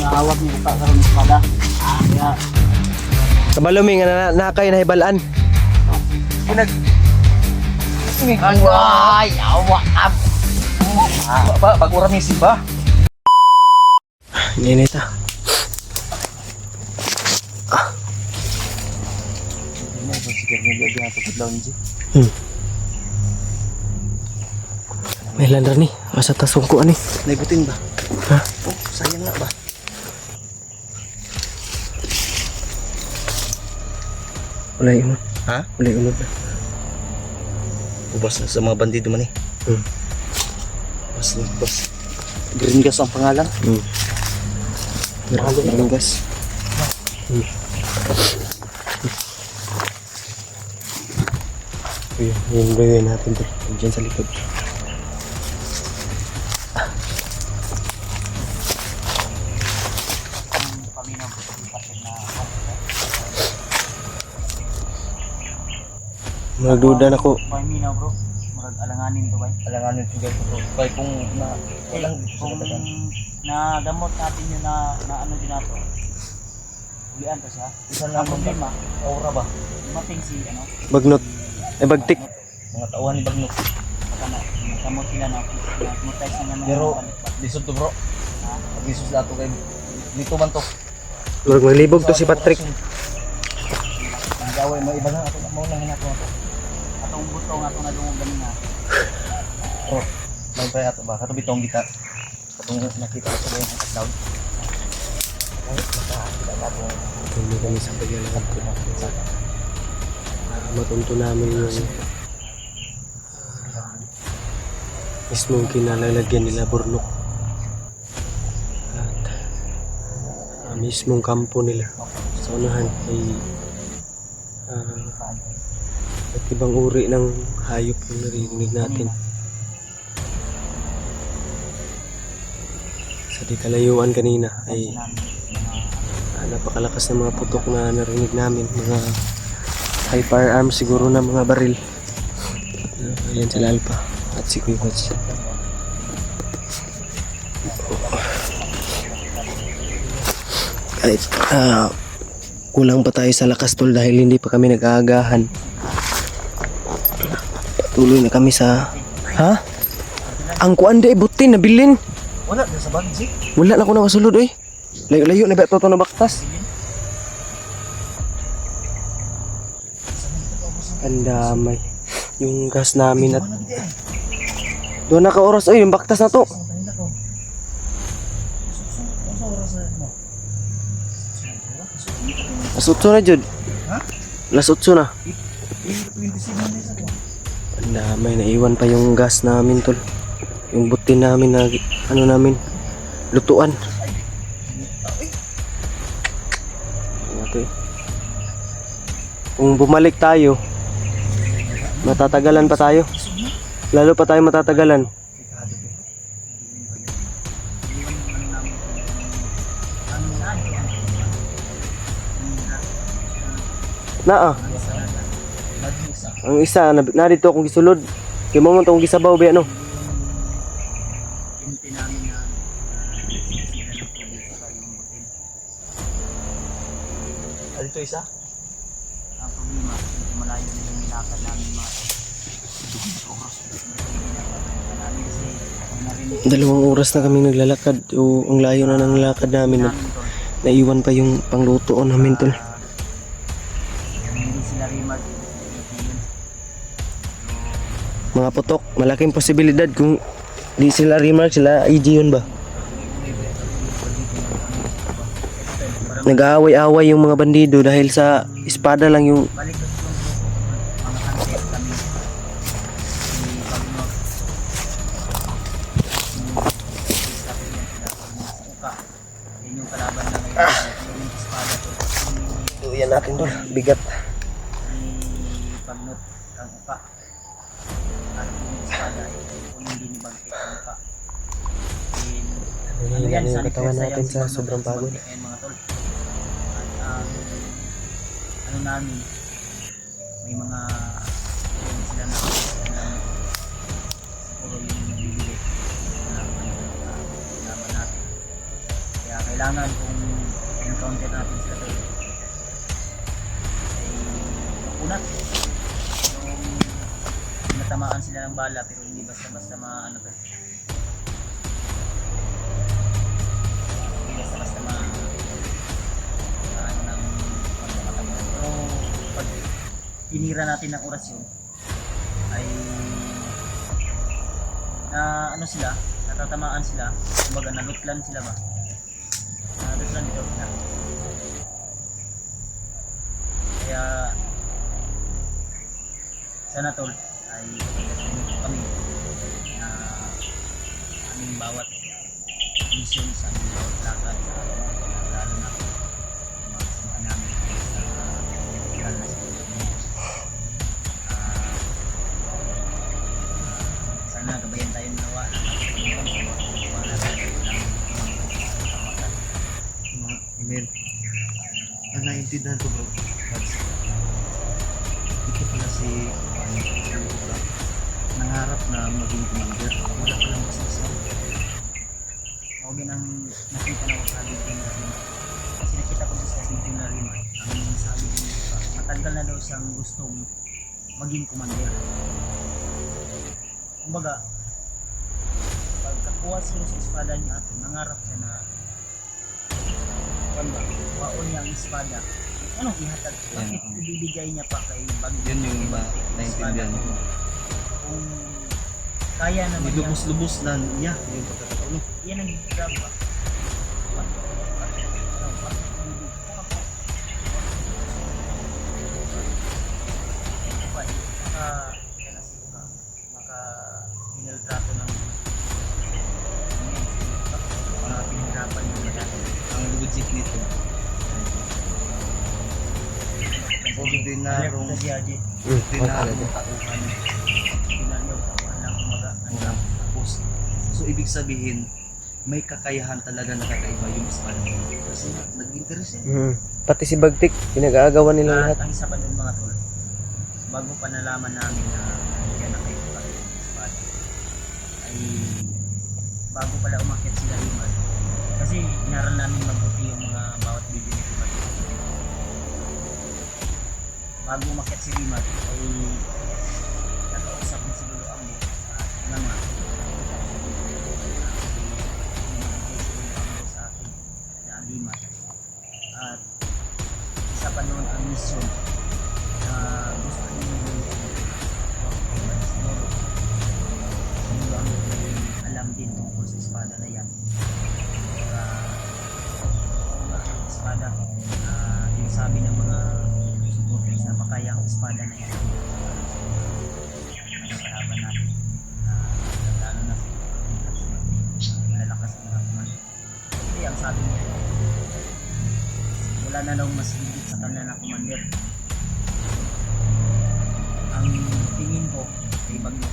Nahawag niyo pa karon ng espada. Kaya Kabalumi nga nakay na hibalaan. Pinag... ay awa ab. Pag-ura may simba. Yan ito. May landar ni. Asa tasungko ani. Naigutin ba? Ha? Oh, sayang nga ba? Ulay unod. Ha? Ulay unod na. Ubas na sa mga bandido man eh. Hmm. Ubas. Green gas ang pangalan. Green gas. Ayun, yung gawin natin to. Diyan sa likod. Paminaw po sa patid na Magduda na ko. paminaw bro. Murag alanganin to bay. Alanganin ko guys bro. Kaya kung na... Walang dito sa Kung katagan. nagamot natin yun na ano din nato. Ulian to siya. Isa Ang na akong problema, aura ba? dumating si ano. Bagnot. Eh bagtik. Mga tauhan ni Bagnok. Nagamot sila na nagmutize na naman. Pero, balik-balik. lisod to bro. Pag-lisos na ito kayo. Dito man to. Murag maglibog to si Patrick. Ang gawin mo iba na. Ako na muna hinato ako. Atong buto nga itong nadungog galing nga. Bro, may pre ato ba? Kato bitong kita. Katong nakita ko sa yung down. Ay, nakakita na po. Hindi kami sa paglalakad ko. Matunto namin yung mismong kinalalagyan nila Burnok. At mismong kampo nila sa unahan ay at ibang uri ng hayop yung narinig natin. Sa di kalayuan kanina ay napakalakas ng mga putok na narinig namin, mga high firearms siguro na mga baril. Ayan sila Alpha at si Kuya Coach. Kahit kulang pa tayo sa lakas tol dahil hindi pa kami nag-aagahan. Patuloy na kami sa... Ha? Ang kuanda butin na bilin. Wala, sa bansi. Wala na ako nakasulod eh. Layo-layo na ba ito na baktas? Ang damay. Yung gas namin at... Doon naka-oras. Ay, yung baktas na to. Lasutso na, Jud. Ha? Lasutso na. Ang damay. Naiwan pa yung gas namin, tol. Yung butin namin na... Ano namin? Lutuan. Kung bumalik tayo, matatagalan pa tayo. Lalo pa tayo matatagalan. Naa. Ang isa, narito akong gisulod. Kaya mo man itong gisabaw, ba ano? Pinti namin na sisira ng tubig sa yung butin. Dito isa? Ang problema, medyo malayo na yung nilakad namin mga oras. Namin kasi narinig 2 oras na kami naglalakad. O ang layo na ng lakad namin. namin to. Naiwan pa yung panglutoon namin, tol. Hindi sila rimag. Mga putok, malaking posibilidad kung di sila remark, sila IG yun ba? Nag-aaway-away yung mga bandido dahil sa espada lang yung... Balik ko yung mga handset kami. Si Pagnog. Yan yung kalaban na ngayon. Yung espada to. Yan natin, tol. Bigat. Ni Pagnot ang uka. At yung espada ay kung hindi ni Bagkit ang uka. Ano yan yung katawan natin sa sobrang pagod. Ayan mga tol. At ano namin, may mga sila na siguro yung bibili na laban natin. Kaya kailangan kung encounter natin sila tol ay makunat yung natamaan sila ng bala pero hindi basta-basta ano to hindi basta-basta ano ng pagkakatamaan pero pag tinira natin ng orasyon ay na ano sila natatamaan sila kumbaga nalutlan sila ba nalutlan dito sila kaya sana tol ay kami na aming bawat mission sa aming bawat lakad sa lalo na mga kasama namin sa legal na sana gabayan tayo nawa Amen. Ang naiintindihan ko bro. Ito pala si nangarap na maging commander. Wala pa lang masasabi. huwag ang nakita na ko sa video na rin kasi nakita ko sa video na rin ang sabi niya matagal na daw siyang gustong maging commander kumbaga pagkakuha siya sa espada niya at nangarap siya na waon niya ang espada anong ihatag bakit ibibigay niya pa kay Bagyo Yun yung naiintindihan ko. kung kaya naman niya Nilubos-lubos na niya yung pagkakataon. yan ang grab ba trato ng mga pinirapan yung dati. Ang logic nito. Ordinarong ordinarong tauhan. Ordinaryong tauhan lang kumaga. Tapos, so ibig sabihin, may kakayahan talaga na kakaiba yung espada nito. Kasi nag-interest Pati si Bagtik, pinag-aagawan nila lahat. Ang isa pa doon mga tol, bago pa nalaman namin na nandiyan na kayo pa yung espada, ay bago pala umakyat sila Rimad. Kasi inaral namin mabuti yung mga bawat video ni Rimad. Bago umakyat si Rimad ay nakausap ni si Lolo Ambo at nga sa akin na Rimad. At isa pa noon ang mission na gusto niyo siguro ang alam din tungkol sa espada na yan espada yung sabi ng mga supporters na makaya ang espada na yan sa laban natin lalo na lalakas ng hangman kasi ang sabi niya wala na daw mas higit sa kanila na commander ang tingin ko ay Bagyo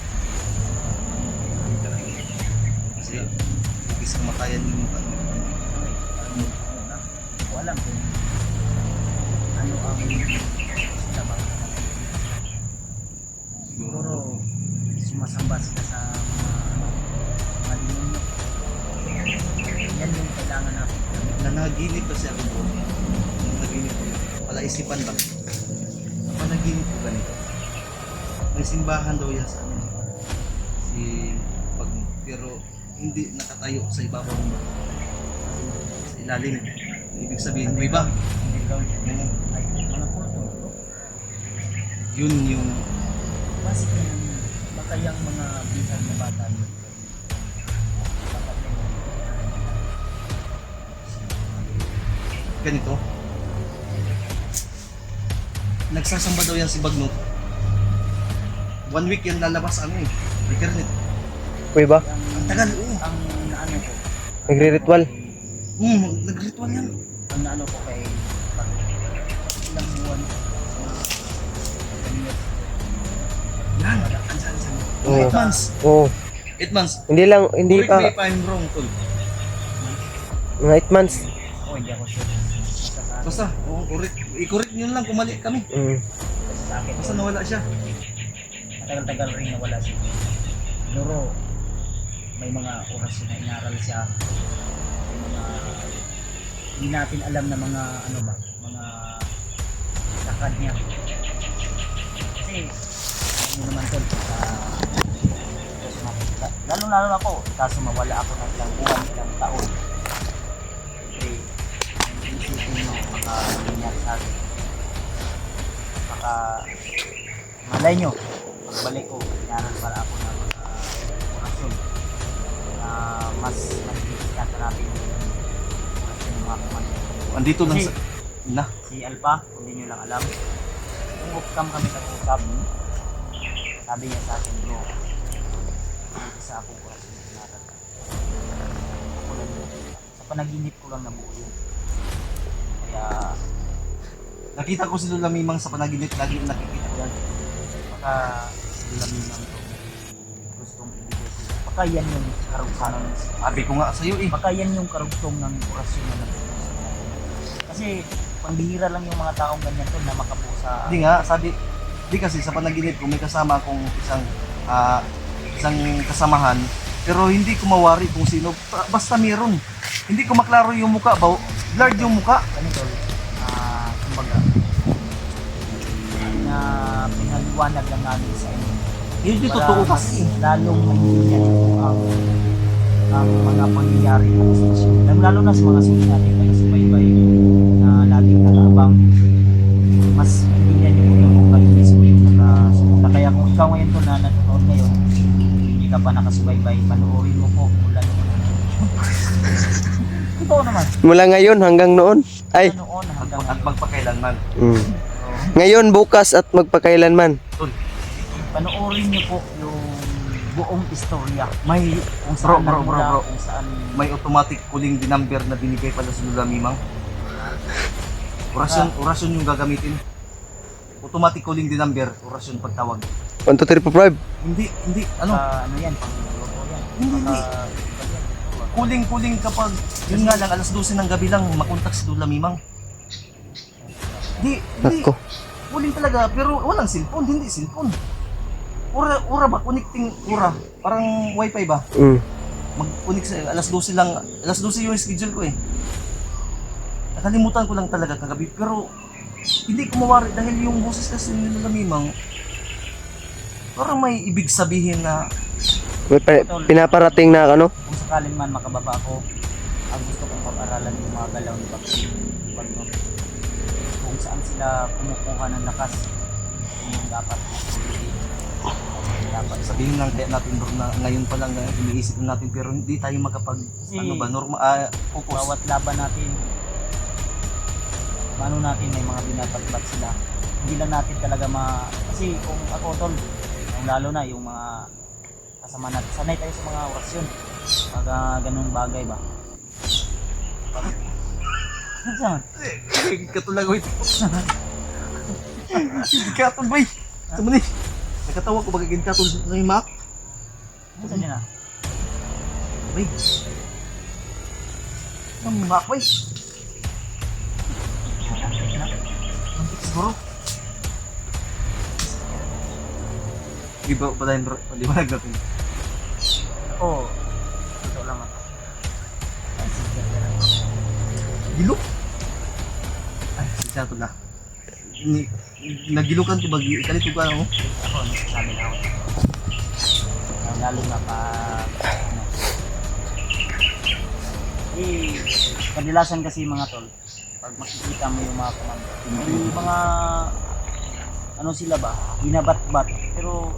kasi ibig kamatayan yung hindi ko alam kung ano ang sila ba siguro sumasamba sila sa mga demonyo yan yung kailangan natin nanaginip kasi ako bro. Nanaginip ko. Palaisipan lang. Ang panaginip ko ganito. May simbahan daw yan sa amin. Pero hindi nakatayo sa ibabaw mo. Sa ilalim. Ibig sabihin, may iba. ay mga kulto Yun yung basic na baka yung mga bihag na bata yun ganito. Nagsasamba daw yan si Bagno. 1 week yan lalabas ano eh. Internet. Kuya ba? Ang tagal, oo. ang naano ko Nagre-ritual? Nag-ritual yan. ang naano ko kay ilang buwan Yan. Ansan. Oo. 8 months. Oo. 8 months. Hindi lang, hindi Correct me pa. if I'm wrong, tol. Mga 8 months. hindi ako sure Basta, correct. I-correct nyo lang kung mali kami. sa akin Basta nawala siya. matagal-tagal rin nawala siya siguro may mga oras na inaral siya may mga hindi natin alam na mga ano ba, mga lakad niya. Kasi ano naman tol, lalo ako, kaso mawala ako ng ilang buwan, ilang taon. Siyempre, isipin mo, baka mangyayari sa akin. Baka malay nyo, pagbalik ko, kailangan para ako ng mga orasyon na mas nagigit natin yung orasyon ng mga kumanda. Andito lang Kasi- sa... Na. Si Alpha, hindi nyo lang alam. Kung off-cam kami nag-usap, sabi niya sa akin, bro, isa akong orasyon na tinatata. Ako lang yun. Sa panaginip ko lang nabuo yun. Kaya, Nakita ko si Lola Mimang sa panaginip, lagi yung nakikita ko yan. baka sila minang to gustong ibigay sila. Baka yan yung karugtong. Sabi ko nga sa'yo eh. Baka yan yung karugtong ng orasyon na nagpupusa natin. Kasi, pambihira lang yung mga taong ganyan to na makapusa. Hindi nga, sabi... Di kasi sa panaginip ko, may kasama akong isang kasamahan, pero hindi ko mawari kung sino. Basta meron. Hindi ko maklaro yung muka ba? Blurred yung muka. Ganito, kumbaga, na pinaliwanag lang namin sa inyo. Yun yung Para totoo mas kasi. lalong maintindihan niyo ang mga pangyayari ng sitwasyon. Lalo na sa mga sulit natin na nasubaybay na laging nakaabang. Mas maintindihan niyo yung mga mismo yung nakasunod. Kaya kung ikaw ngayon to na nanonood ngayon, hindi ka pa nakasubaybay, panoorin mo po mula noon. Totoo naman. Mula ngayon hanggang noon. Ay, Noon hanggang At ngayon. magpakailanman. mm. So, Ngayon, bukas at magpakailanman. Tol, panoorin niyo po yung buong istorya. may Kung saan Bro, nagmula, kung saan may automatic calling the number na binigay pala sa Lola Mimang. Orasyon yung gagamitin. Automatic calling the number, orasyon pagtawag. 1, 2, 3, 4, 5. Hindi, ano yan, pang loko yan. Hindi. Kuling kapag, yun nga lang, alas 12 ng gabi lang, makontak si Lola Mimang. Hindi, Nako. kuling talaga, pero walang cellphone, hindi cellphone. Ura ba, connecting ura, parang wifi ba? Mm. Mag-connect sa alas 12 lang, alas 12 yung schedule ko eh. Nakalimutan ko lang talaga kagabi, pero hindi ko mawari dahil yung boses kasi ni Lola Mimang, parang may ibig sabihin na May pinaparating na ano? Kung sakaling man makababa ako, ang gusto kong pag-aralan yung mga galaw ni Bakit. Kung saan sila kumukuha ng lakas, yung dapat sabihin lang kaya natin bro na ngayon pa lang iniisip natin pero hindi tayo makapag Kasi focus. bawat laban natin, paano natin may mga binabatbat sila. Hindi lang natin talaga kasi kung ako tol, yung lalo na yung mga kasama natin, sanay tayo sa mga orasyon. Mga ganung bagay ba? Ano saan? Katulag wait. Katol bay. Sama ni. Nakatawa ko bagay katol ng map. Ano saan yun ah? Bay. Ang map bay. Siguro. Iba pa tayo bro. Paliwanag natin. Oo. Ito lang ako. Ay, sige. Gilo? Ay, siya to na. Nagilukan ko ba? Kalito ka ako? Ako, nagsasabi na ako. Lalo na kadilasan kasi mga tol, pag makikita mo yung mga komando, yung mga, ano sila ba, binabat-bat, pero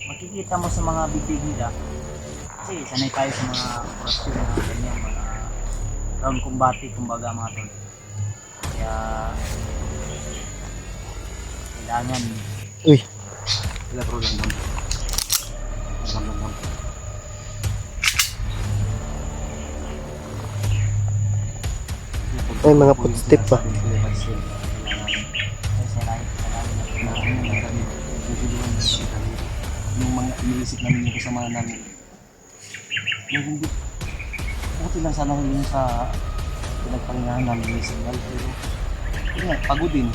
makikita mo sa mga bibig nila, kasi sanay tayo sa mga orasyon na ganyan, mga round combate, kumbaga mga tol. Kaya, kailangan Uy, Sila pro lang naman. Lang. ay mga footstep pa. Yung mga iniisip namin yung kasama namin. Yung hindi, buti lang sana yung sa pinagpalingahan namin yung signal, pero yun nga, pagod din.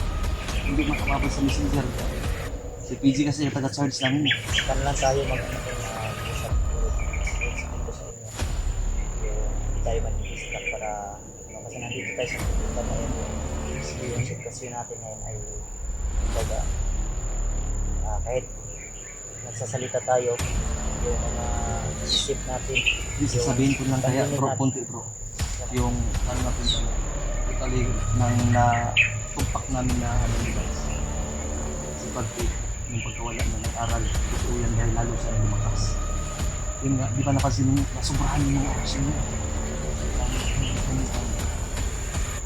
Hindi makababal sa messenger. Si PG kasi yung taga-charge namin. Kan lang tayo mag-usap usap siguro sa inyo. Hindi tayo mag-discuss para kasi nandito tayo sa pupunta ngayon. Yung sitwasyon natin ngayon ay kumbaga kahit nagsasalita tayo, yung mga isip natin, Di sasabihin ko lang kaya tahimik bro, natin. konti bro. Yung ano natin ba, totally nang na-tumpak namin na ano nila. Kasi pag yung pagkawala na nag-aral, totoo yan dahil lalo sa lumakas. Yun nga, di ba napansin mo, nasubrahan yung mga orasyon mo.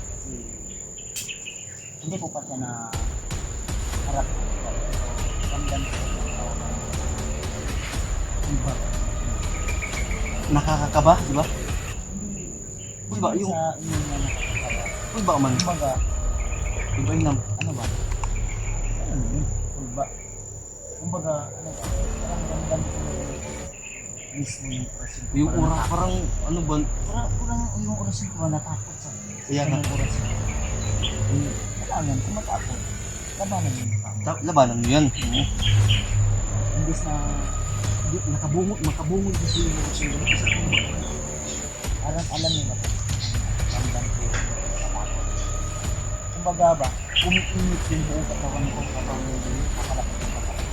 Kasi hindi po pa siya na harap ko. Ramdam ko yung tao na Diba? Nakakakaba, di ba? Uy ba, yung, sa inyo na nakakatawa. uy ba man, Kumbaga, iba yung ano ba? ano yun? Kulba. Kumbaga, ano ba? Parang ramdam ko mismo yung orasyon ko. Yung Parang ura, natakot. parang ano ba? Parang yung orasyon ko natakot sa Kaya nga. yung orasyon. Kailangan, kung matakot, labanan mo yung tao. Labanan mo yan. Imbis na Makabungod kasi yung orasyon mo. alam nila ramdam ko yung natakot. Kumbaga ba, umiinit yung buong katawan ko kapag nakalapit ng katawan.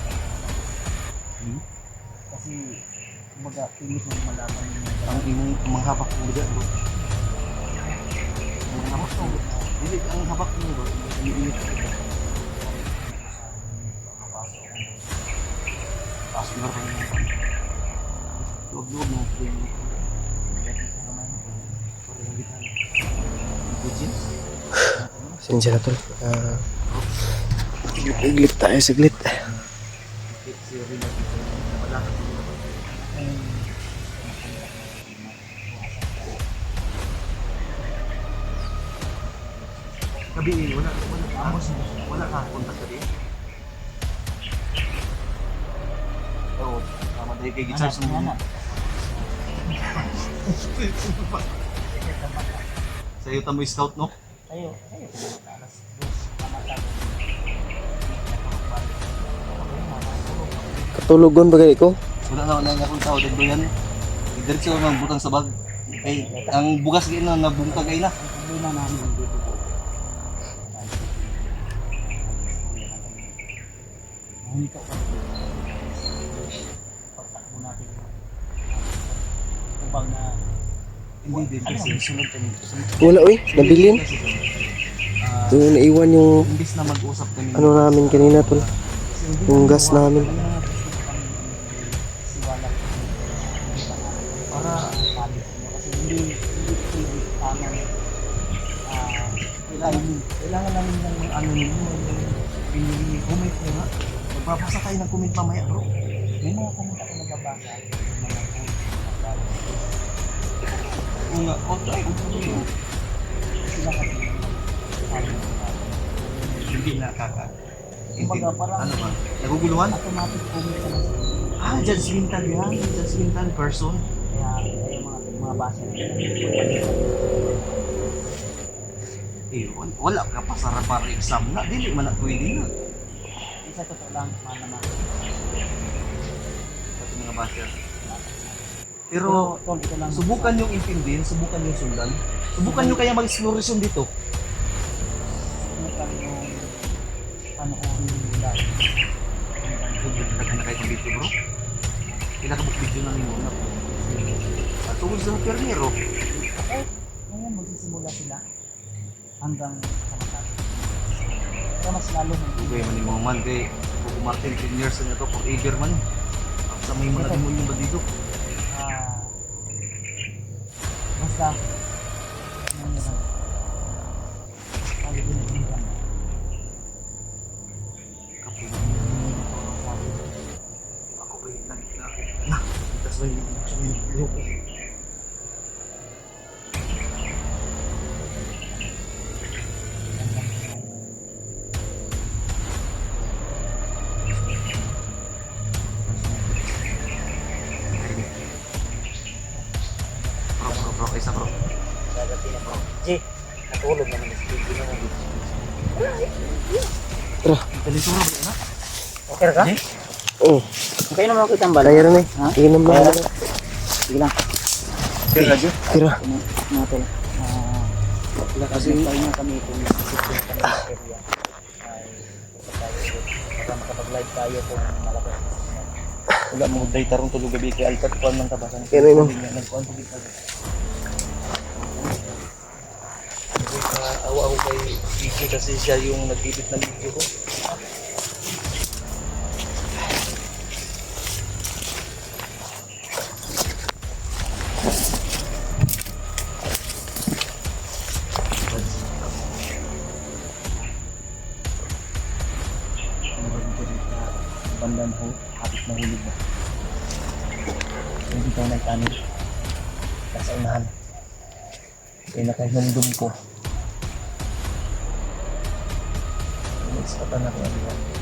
Kasi, kumbaga, pilit mong malaman Ang yung imong mga habak mo dyan bro. Ang habak mo. Hindi, ang habak mo bro. Iniinit ka ba? Pasok na rin yung luwag-luwag mo. Sinsya na tol. Iglit tayo saglit. Gabi, wala ka kontak ka din. Oo, tama dahil kay Gitsar sa mga. Sa iyo tamo scout no? Ayo, alas 2, pamatag. Katulugon ba kayo ko? Wala na akong tao dagdo yan. Diretso nang butang sa bag. Ay, ang bugas gina na bungkag ay na. Ang problema namin dito po. Huminto ka dito. Pagtakbo natin. Ubang na Hindi din kasi sunod kami. Wala uy, nabilin. Doon naiwan yung Imbis na mag-usap kami. ano namin kanina tol. Yung gas namin. Para sabi ko kasi hindi tama Kailangan namin ng ano ninyo. Comment nyo nga. Magbabasa tayo ng comment mamaya bro. may mga comment ako nababasa mga Kung nga, try. sila kasi Hindi nakaka. Kumbaga, parang- Ano ba? Naguguluhan? automatic comment ka na Judgmental yan. Judgmental person. kaya mga basa na Wala ka pa sa para exam na. Dili man na pwede na. isa totoo lang naman Pati mga basher. Pero tol ito lang subukan yung intindihin, subukan yung sundan. Subukan nyo kaya mag-exploration dito. subukan yung panoorin yung lahat Nagkakita kayo ng video bro. Kinakabok video na nyo na. At tungkol sa permero. ngayon magsisimula sila hanggang sa matapos kaya mas lalo Ugay man yung mga man kay Coco Martin 10 years na to forever man. Ang sa may mga demonyo ba dito? basta ano yun sabi din ng ikan Ako ba yung na? Itas ba yung loko? Bro, isa bro. dadating na bro G natulog naman na si G naman Kalisura ba na? okay ka? Oh, okay naman ako itambal kaya rin eh. Ha? Inom na. Kaya sige lang Kira, Radyo? Tira. natin Wala Kasi kasi tayo nga kami kung nasisip ko kami sa area ay punta tayo ulit. Baka makapag-live tayo kung malakas na signal. Wala mo day tarong tulog gabi kay Alcat kuan man tabasan. Yan, yun. Nagkuan ko dito. Awa ako kay Vicky kasi siya yung nag-edit ng video ko. Bandan ho, hapit na hulog na. Hindi tayo nagtanong. Nasa unahan. Kaya nakahinumdum ko. Next pa na rin ako.